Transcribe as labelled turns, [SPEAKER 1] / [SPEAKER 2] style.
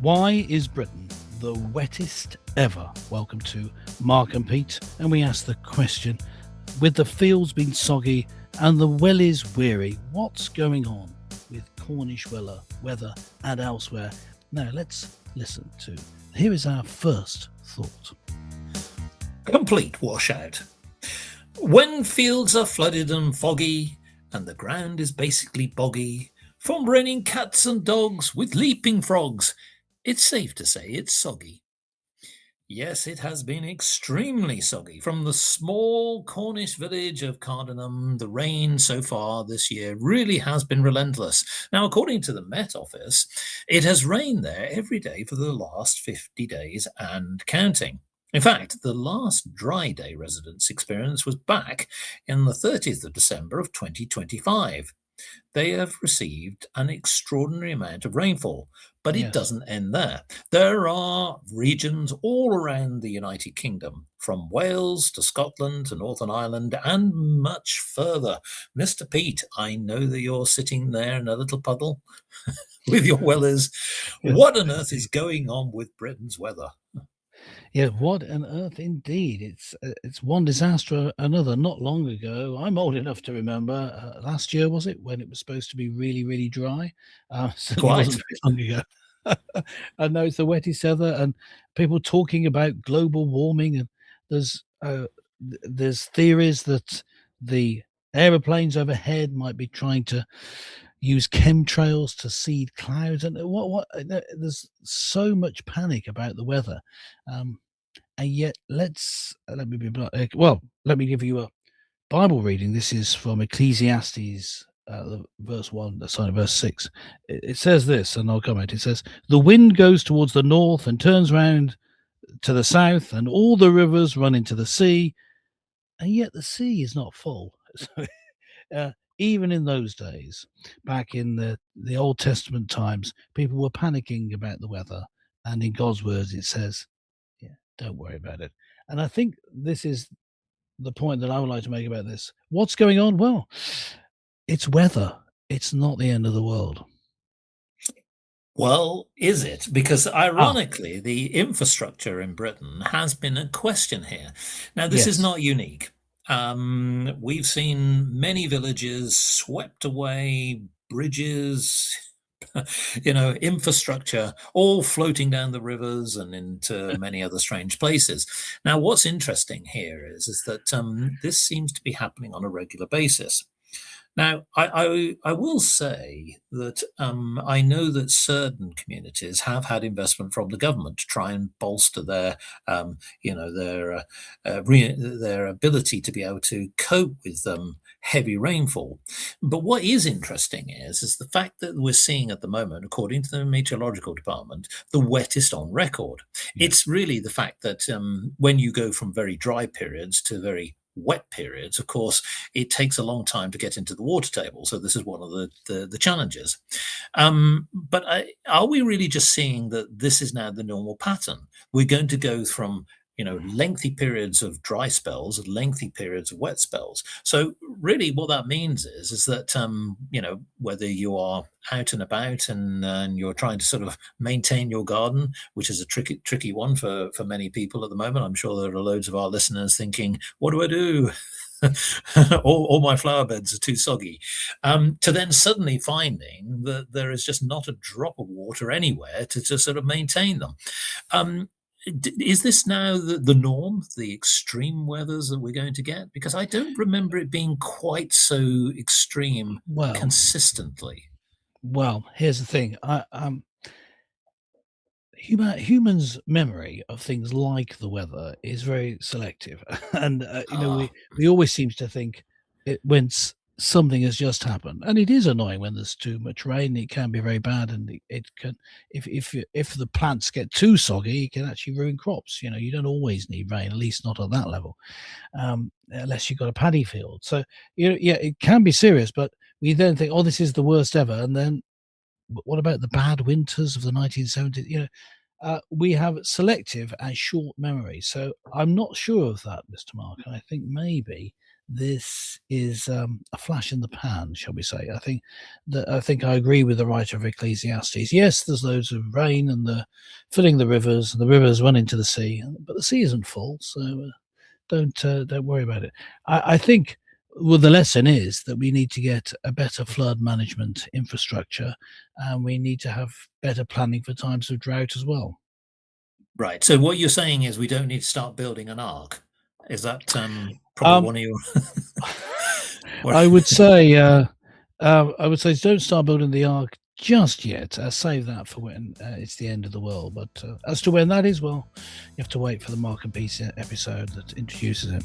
[SPEAKER 1] Why is Britain the wettest ever? Welcome to Mark and Pete, and we ask the question, with the fields being soggy and the wellies weary, what's going on with Cornish weather and elsewhere? Now let's listen to, here is our first thought.
[SPEAKER 2] Complete washout. When fields are flooded and foggy, and the ground is basically boggy, from raining cats and dogs with leaping frogs, it's safe to say it's soggy. Yes, it has been extremely soggy. From the small Cornish village of Cardinham, the rain so far this year really has been relentless. Now, according to the Met Office, it has rained there every day for the last 50 days and counting. In fact, the last dry day residents' experience was back in the 30th of December of 2025. They have received an extraordinary amount of rainfall, but it
[SPEAKER 1] Yes.
[SPEAKER 2] doesn't end there. There are regions all around the United Kingdom, from Wales to Scotland to Northern Ireland and much further. Mr. Pete, I know that you're sitting there in a little puddle with your wellies.
[SPEAKER 1] Yes.
[SPEAKER 2] What on earth is going on with Britain's weather?
[SPEAKER 1] Yeah, what on earth indeed. It's one disaster another. Not long ago, I'm old enough to remember, last year was it, when it was supposed to be really, really dry? Certainly
[SPEAKER 2] Quite.
[SPEAKER 1] wasn't very long ago. And now it's the wettest ever, and people talking about global warming, and there's theories that the aeroplanes overhead might be trying to use chemtrails to seed clouds, and there's so much panic about the weather. And yet, let me be let me give you a Bible reading. This is from Ecclesiastes, verse 6. It says this, and I'll comment. It says, "The wind goes towards the north and turns round to the south, and all the rivers run into the sea, and yet the sea is not full." So, even in those days, back in the Old Testament times, people were panicking about the weather, and in God's words, it says, yeah, don't worry about it. And I think this is the point that I would like to make about this. What's going on? Well, it's weather. It's not the end of the world.
[SPEAKER 2] Well, is it? Because ironically, the infrastructure in Britain has been a question here. Now, this is
[SPEAKER 1] Yes.
[SPEAKER 2] not unique. We've seen many villages swept away, bridges, infrastructure, all floating down the rivers and into many other strange places. Now, what's interesting here is that this seems to be happening on a regular basis. Now, I will say that I know that certain communities have had investment from the government to try and bolster their, their ability to be able to cope with heavy rainfall. But what is interesting is the fact that we're seeing at the moment, according to the meteorological department, the wettest on record.
[SPEAKER 1] Yeah.
[SPEAKER 2] It's really the fact that when you go from very dry periods to very wet periods, of course, it takes a long time to get into the water table. So this is one of the challenges. But are we really just seeing that this is now the normal pattern? We're going to go from lengthy periods of dry spells, lengthy periods of wet spells. So really what that means is that, whether you are out and about and you're trying to sort of maintain your garden, which is a tricky one for many people at the moment. I'm sure there are loads of our listeners thinking, what do I do? all my flower beds are too soggy, to then suddenly finding that there is just not a drop of water anywhere to sort of maintain them. Is this now the norm, the extreme weathers that we're going to get? Because I don't remember it being quite so extreme consistently.
[SPEAKER 1] Well, here's the thing. Humans' memory of things like the weather is very selective, and we always seem to think when something has just happened, and it is annoying when there's too much rain. It can be very bad, and it can, if the plants get too soggy, it can actually ruin crops. You don't always need rain, at least not at that level, unless you've got a paddy field. So it can be serious, but we then think, oh, this is the worst ever, and then what about the bad winters of the 1970s? We have selective and short memory. So I'm not sure of that, Mr. Mark. And I think maybe this is a flash in the pan, shall we say. I think I agree with the writer of Ecclesiastes. Yes, there's loads of rain and the filling the rivers, and the rivers run into the sea, but the sea isn't full, so don't worry about it. I think, well, the lesson is that we need to get a better flood management infrastructure, and we need to have better planning for times of drought as well.
[SPEAKER 2] Right. So what you're saying is we don't need to start building an ark. Is that probably
[SPEAKER 1] Um,
[SPEAKER 2] one of your? Or-
[SPEAKER 1] I would say don't start building the ark just yet. Save that for when it's the end of the world. But as to when that is, well, you have to wait for the Mark and Peace episode that introduces it.